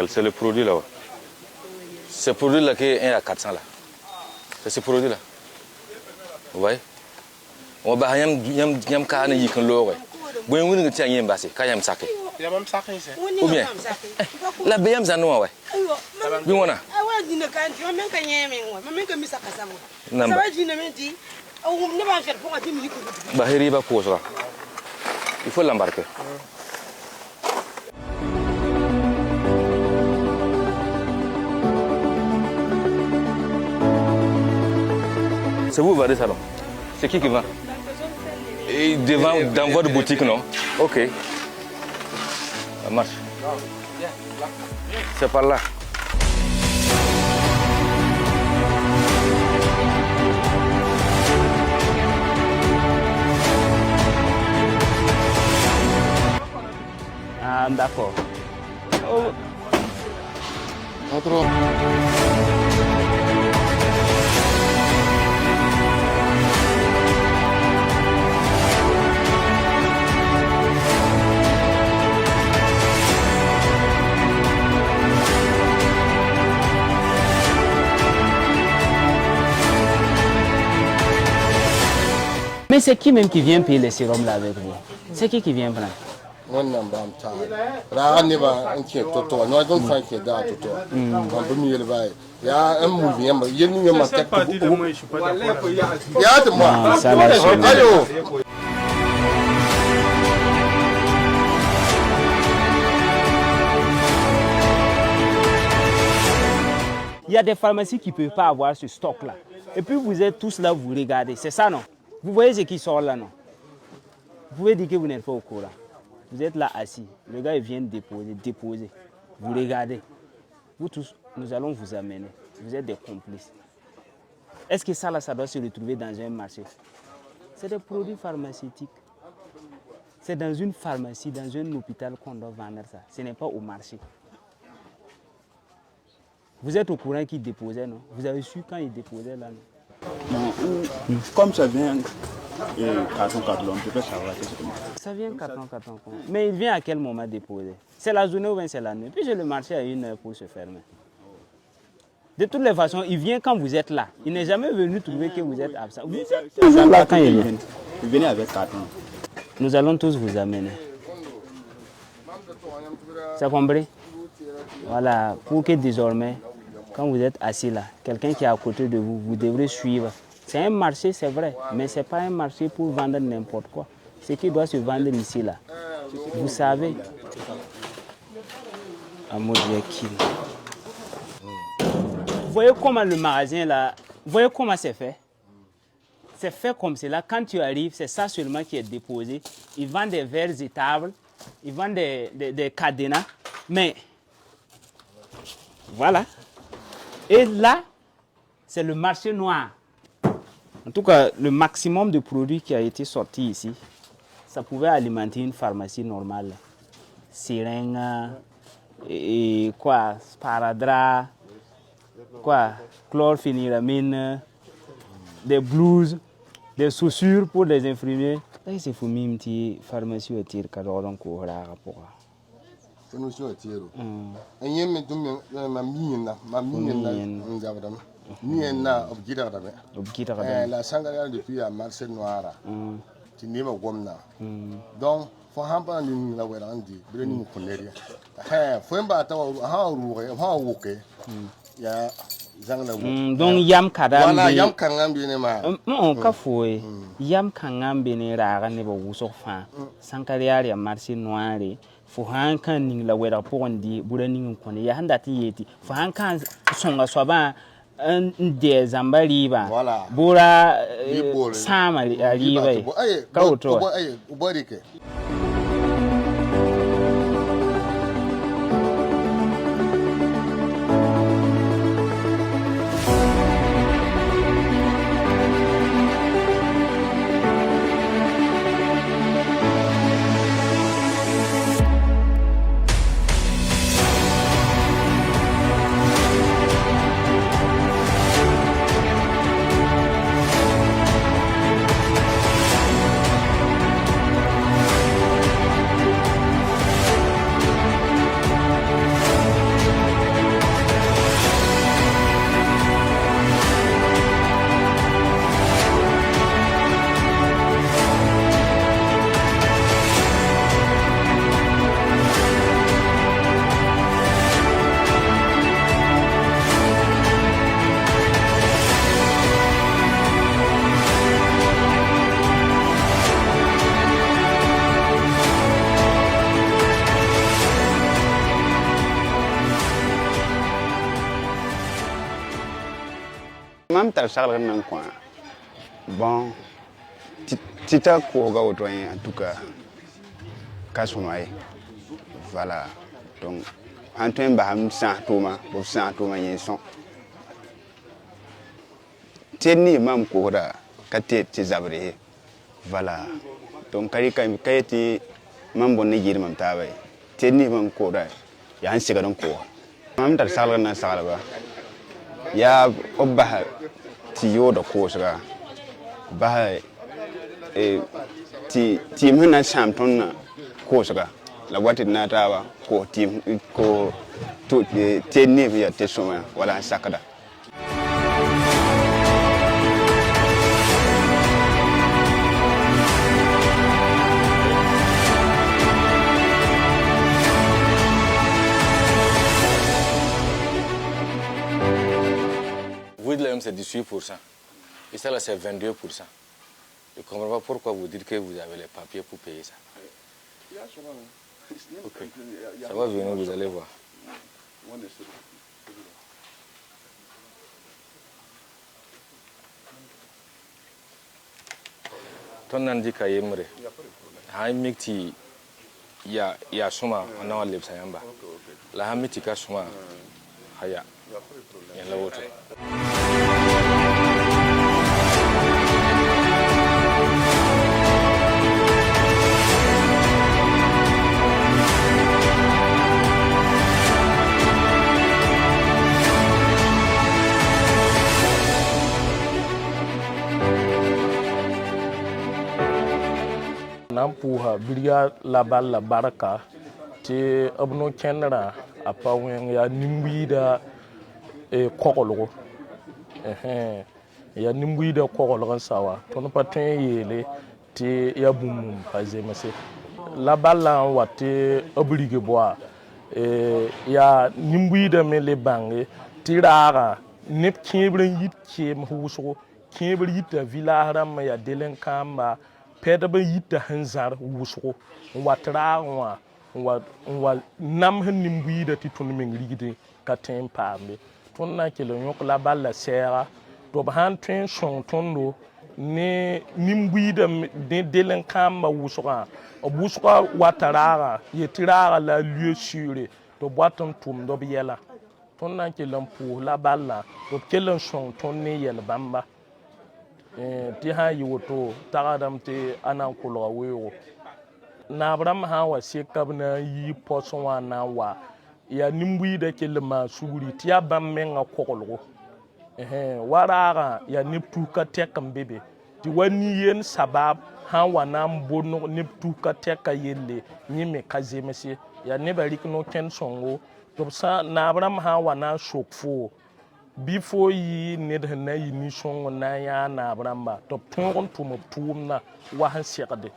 Michel, c'est le produit là. Ce produit-là qui est à 400 là. C'est ce produit-là. Vous voyez? On va yam carne y kan lo ouais. Bon on ne tient yam basse, quand yam saké. Il y a même ça qui est. Ou bien. La beyam zano ouais. Bi wona. Awa dina kan ti men kan yeme ngwa, men kan misa kasamo. Namba. Ça va dina men di. Ou ne va faire pour 10 minutes. Bahiri ba pose là. Il faut l'embarquer. C'est vous vendez ça non? C'est qui vend? Et devant dans votre boutique non? Ok. Ça marche. C'est par là. Ah, d'accord. Oh. Otro. Mais c'est qui même qui vient payer les sérums là avec vous? C'est qui vient prendre? On n'a pas de temps. Là, on n'est pas inquiet. Toto, nous avons fait que d'art. Toto, on peut mieux le bail. Il y a un mouvement. Il y a une mouvement. Il y a de moi. Ça va. Il y a des pharmacies qui ne peuvent pas avoir ce stock-là. Et puis vous êtes tous là, vous regardez. C'est ça, non? Vous voyez ce qui sort là, non? Vous pouvez dire que vous n'êtes pas au courant. Vous êtes là assis. Le gars, il vient déposer. Vous regardez. Vous tous, nous allons vous amener. Vous êtes des complices. Est-ce que ça, là, ça doit se retrouver dans un marché? C'est des produits pharmaceutiques. C'est dans une pharmacie, dans un hôpital qu'on doit vendre ça. Ce n'est pas au marché. Vous êtes au courant qu'il déposait, non? Vous avez su quand il déposait là, non? Non, comme ça vient carton, on peut pas savoir. Ça vient carton. Mais il vient à quel moment déposer? C'est la journée ou bien c'est la nuit? Puis le marché à 1 heure pour se fermer. De toutes les façons, il vient quand vous êtes là. Il n'est jamais venu trouver que vous êtes absent. Vous êtes toujours là quand il vient. Il venait avec carton. Nous allons tous vous amener. C'est compris? Voilà, pour que désormais, quand vous êtes assis là, quelqu'un qui est à côté de vous, vous devrez suivre. C'est un marché, c'est vrai, mais ce n'est pas un marché pour vendre n'importe quoi. Ce qui doit se vendre ici là. Vous savez. Amour Yakil. Vous voyez comment le magasin là, vous voyez comment c'est fait? C'est fait comme cela. Quand tu arrives, c'est ça seulement qui est déposé. Ils vendent des verres et tables, ils vendent des cadenas, mais voilà. Et là, c'est le marché noir. En tout cas, le maximum de produits qui a été sorti ici, ça pouvait alimenter une pharmacie normale. Seringue, et quoi, sparadrap, quoi, chlorphénylamine, des blouses, des chaussures pour les infirmiers. C'est pour une petite pharmacie au tir cadeau donc au rapport. Nous sommes tirés. Et il y a ma mine, la sangaria depuis à marché noir. Tu n'es pas comme ça. Donc, faut pas nous la voir en dit. Brûlons nous connaître. Faut pas attendre à rouler, ya. Donc yam kadam voilà yam kangam bien ma on ka foye yam kangam bien raga ne ba wuso fa sankariya ya marché noir fo han kan ning la wera pondi bura ning ko ne ya handa ti yeti fo han kan songa soba un de zambali ba voilà bura sama riba ka oto ubarike Mam tar sagla nan kwa. Bon. Tita ko ga woto en tout cas. Kasumai. Voilà. Donc Antoine Baham Saint Thomas, pour Saint Thomas Yenson. Teni mam kora kate tizabre. Voilà. Donc kayeti mam bonne jiri mam tawe. Teni mam kora ya han siga don ko. Mam tar salga na salba. Ya obba ti yoda ko sga. Ba ti mena champion na ko sga. La wati na tawa ko team ko to teni ya tesoma wala sakada. Vous dites c'est 18%. Et ça là c'est 22%. Je ne comprends pas pourquoi vous dites que vous avez les papiers pour payer ça. Okay. Ça va venir, vous allez voir. Ton andi ka yemre. Ha mikti ya suma na wale sayamba. La ha miti ka suma haya. Ya la wote. Nan puha biliya labal la baraka te abno kenra apa wen ya nimbi da kokolo ya nimbi da kokolo sawa ton patin yele te ya bum faze mase labal la wate oblige boa ya nimbi da mele bange tirara nep kebren yit kem huso kebren yit villa haram ya delen kamba pedaba yita hanzar wuso watra wa nam hanim buida ti tun min rigide ka tempambe ton na kelo yok la balla sera to ban tren son tondo ne nimbuida de delen kamba wuso watara yetira la lieu sûr to boaton tum do biela ton na kelo pour la balla to kelo son ton ne yel bamba ti ha yiwoto tagadam te anan kulwa wewo na abram ha wa sekab na yi poswa na wa ya nimbui da kelma suguri ti abam men akolo warara ya niptu ka tekam bebe ti wani yen sabab ha wa na mbono niptu ka teka yelle nyime kazemese ya ne bari no ken songo to sa na abram ha wa na shokfo before yi ne da na yi ni songo na ya na abramba to tongon tumo tumna wa han sekade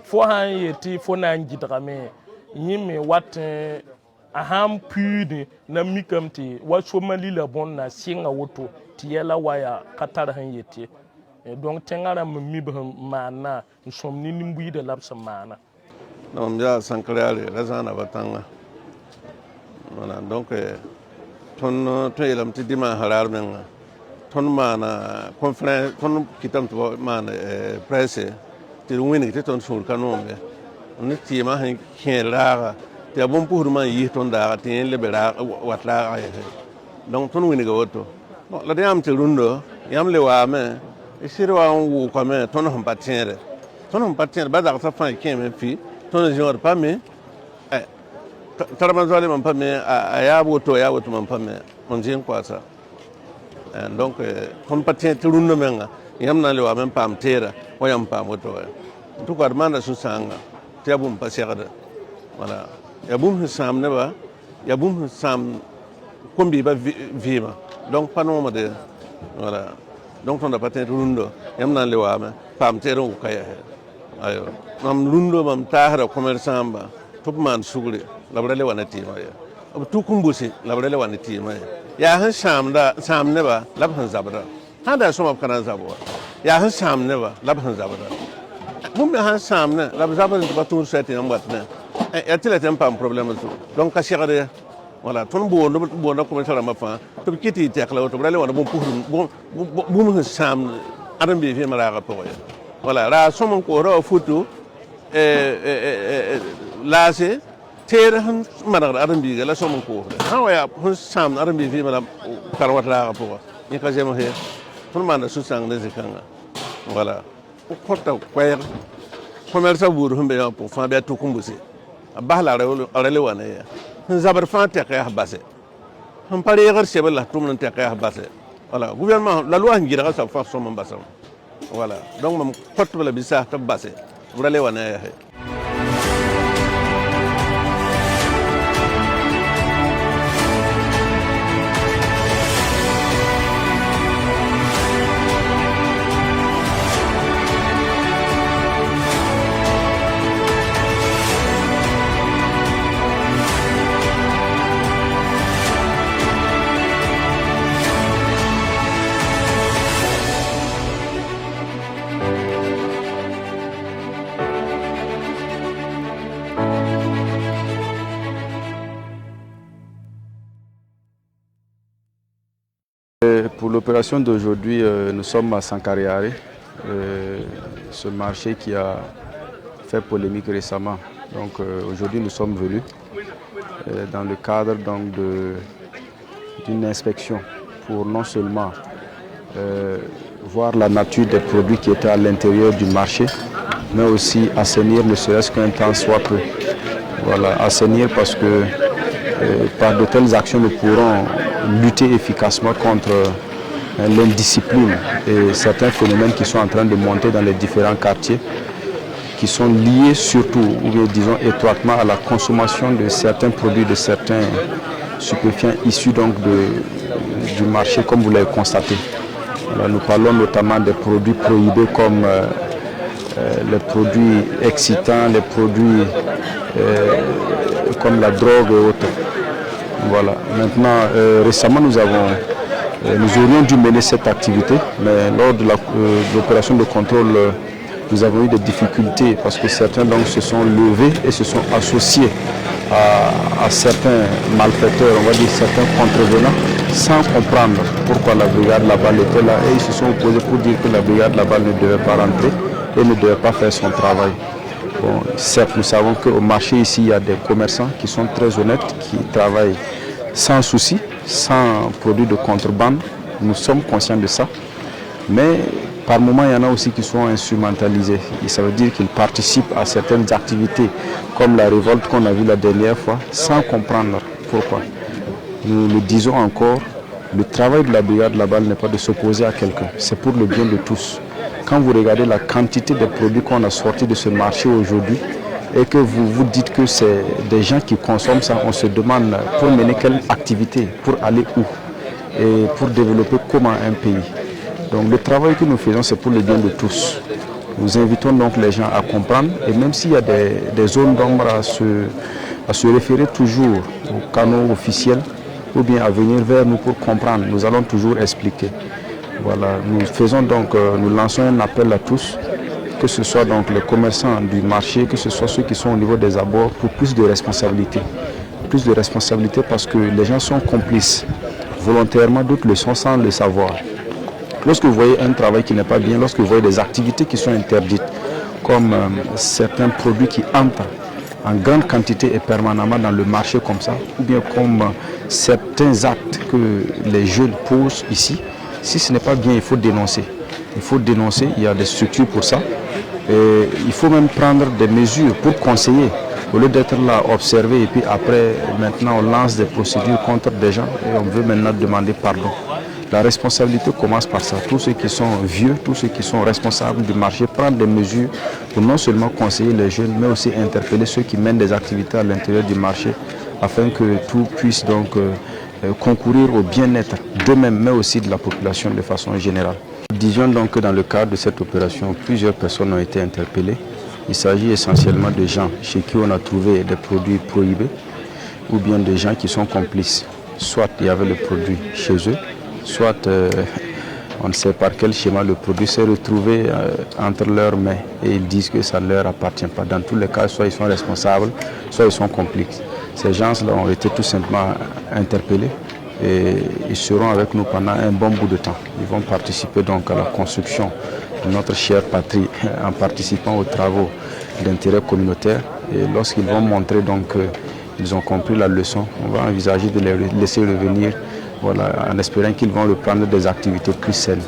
fo han yeti fo na ngidra me yime wat a ham pudi na mikamti wa somali la bon na singa woto tiela waya katar han yeti donc tengara mi ba mana somni nimbu de labsa mana non ya sankrale razana batanga voilà donc ton to yelam ti dima harar men ton mana conférence ton kitam to mana presse ti wini ti ton sul kanombe on ti ma hin kera ti abon pour man yi ton da ti le bera watla ay donc ton wini go to la de am ti rundo yam le wa me isiri wa wu ko me ton hon patiere ba da ta fa keme fi ton jor pas me Taramanzali mampame ya woto mampame onjin kwasa donc kon patien turunno menga yamna le wa men pam tera o yam pam woto to ko armanda su sanga tebum pasiada voilà ya bum sam ne ba ya bum sam kombi ba vima donc panom de voilà donc on a patien turundo yamna le wa men pam tera ko kaya ayo mam lundo mam tahara commerçant ba top man sugure labrele wanati ma ya ab tu kumbusi labrele wanati ma ya han sam ne ba lab han zabra hada so mab kana zabwa ya han sam ne ba lab han zabra mum han sam ne lab zabra ba tur seti am batna ya tile tem pam problème so donc ka shigare voilà ton bo na ko tara ma fa to kiti te kala to brale wana bon pour bon sam adam bi fi mara ga po voilà ra somon ko ro futu lase tere han mara adam bi la somon ko ha wa hun sam adam bi fi mara karwat la ga po ni ka jema he ton man su sang de zikanga voilà ko ta kwaya commerce buru humbe ya po fa be to kumbusi bahla rele wana ya zabar fa te ka base han pare gar sebel la tum nan te ka base voilà gouvernement la loi ngira sa fa so mon basam voilà donc mam pot bala bi sa ta base rele wana ya Pour l'opération d'aujourd'hui, nous sommes à Sankariari, ce marché qui a fait polémique récemment. Donc aujourd'hui nous sommes venus dans le cadre d'une inspection pour non seulement voir la nature des produits qui étaient à l'intérieur du marché, mais aussi assainir ne serait-ce qu'un temps soit peu. Voilà, assainir parce que par de telles actions nous pourrons lutter efficacement contre l'indiscipline et certains phénomènes qui sont en train de monter dans les différents quartiers, qui sont liés surtout, ou bien disons étroitement, à la consommation de certains produits, de certains stupéfiants issus donc du marché, comme vous l'avez constaté. Alors, nous parlons notamment des produits prohibés comme les produits excitants, les produits comme la drogue et autres. Voilà. Maintenant, récemment, nous aurions dû mener cette activité, mais lors de l'opération de contrôle, nous avons eu des difficultés parce que certains donc se sont levés et se sont associés à certains malfaiteurs, on va dire certains contrevenants, sans comprendre pourquoi la brigade Laval était là, et ils se sont opposés pour dire que la brigade Laval ne devait pas rentrer et ne devait pas faire son travail. Bon, certes, nous savons qu'au marché ici, il y a des commerçants qui sont très honnêtes, qui travaillent sans souci, sans produits de contrebande. Nous sommes conscients de ça. Mais par moments, il y en a aussi qui sont instrumentalisés. Et ça veut dire qu'ils participent à certaines activités, comme la révolte qu'on a vue la dernière fois, sans comprendre pourquoi. Nous le disons encore, le travail de la brigade Laval n'est pas de s'opposer à quelqu'un, c'est pour le bien de tous. Quand vous regardez la quantité de produits qu'on a sortis de ce marché aujourd'hui et que vous vous dites que c'est des gens qui consomment ça, on se demande pour mener quelle activité, pour aller où et pour développer comment un pays. Donc le travail que nous faisons, c'est pour le bien de tous. Nous invitons donc les gens à comprendre et même s'il y a des zones d'ombre à se référer toujours aux canaux officiels ou bien à venir vers nous pour comprendre, nous allons toujours expliquer. Voilà, nous lançons un appel à tous, que ce soit donc les commerçants du marché, que ce soit ceux qui sont au niveau des abords, pour plus de responsabilité. Plus de responsabilité parce que les gens sont complices. Volontairement, d'autres le sont sans le savoir. Lorsque vous voyez un travail qui n'est pas bien, lorsque vous voyez des activités qui sont interdites, comme certains produits qui entrent en grande quantité et permanemment dans le marché comme ça, ou bien comme certains actes que les jeunes posent ici, si ce n'est pas bien, il faut dénoncer. Il faut dénoncer, il y a des structures pour ça. Et il faut même prendre des mesures pour conseiller, au lieu d'être là, observer, et puis après, maintenant, on lance des procédures contre des gens et on veut maintenant demander pardon. La responsabilité commence par ça. Tous ceux qui sont vieux, tous ceux qui sont responsables du marché, prendre des mesures pour non seulement conseiller les jeunes, mais aussi interpeller ceux qui mènent des activités à l'intérieur du marché, afin que tout puisse donc concourir au bien-être d'eux-mêmes, mais aussi de la population de façon générale. Disons donc que dans le cadre de cette opération, plusieurs personnes ont été interpellées. Il s'agit essentiellement de gens chez qui on a trouvé des produits prohibés, ou bien des gens qui sont complices. Soit il y avait le produit chez eux, soit on ne sait par quel schéma le produit s'est retrouvé entre leurs mains et ils disent que ça ne leur appartient pas. Dans tous les cas, soit ils sont responsables, soit ils sont complices. Ces gens-là ont été tout simplement interpellés et ils seront avec nous pendant un bon bout de temps. Ils vont participer donc à la construction de notre chère patrie en participant aux travaux d'intérêt communautaire. Et lorsqu'ils vont montrer donc qu'ils ont compris la leçon, on va envisager de les laisser revenir, voilà, en espérant qu'ils vont reprendre des activités plus saines.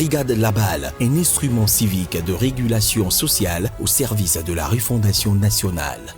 Brigade Laballe, un instrument civique de régulation sociale au service de la refondation nationale.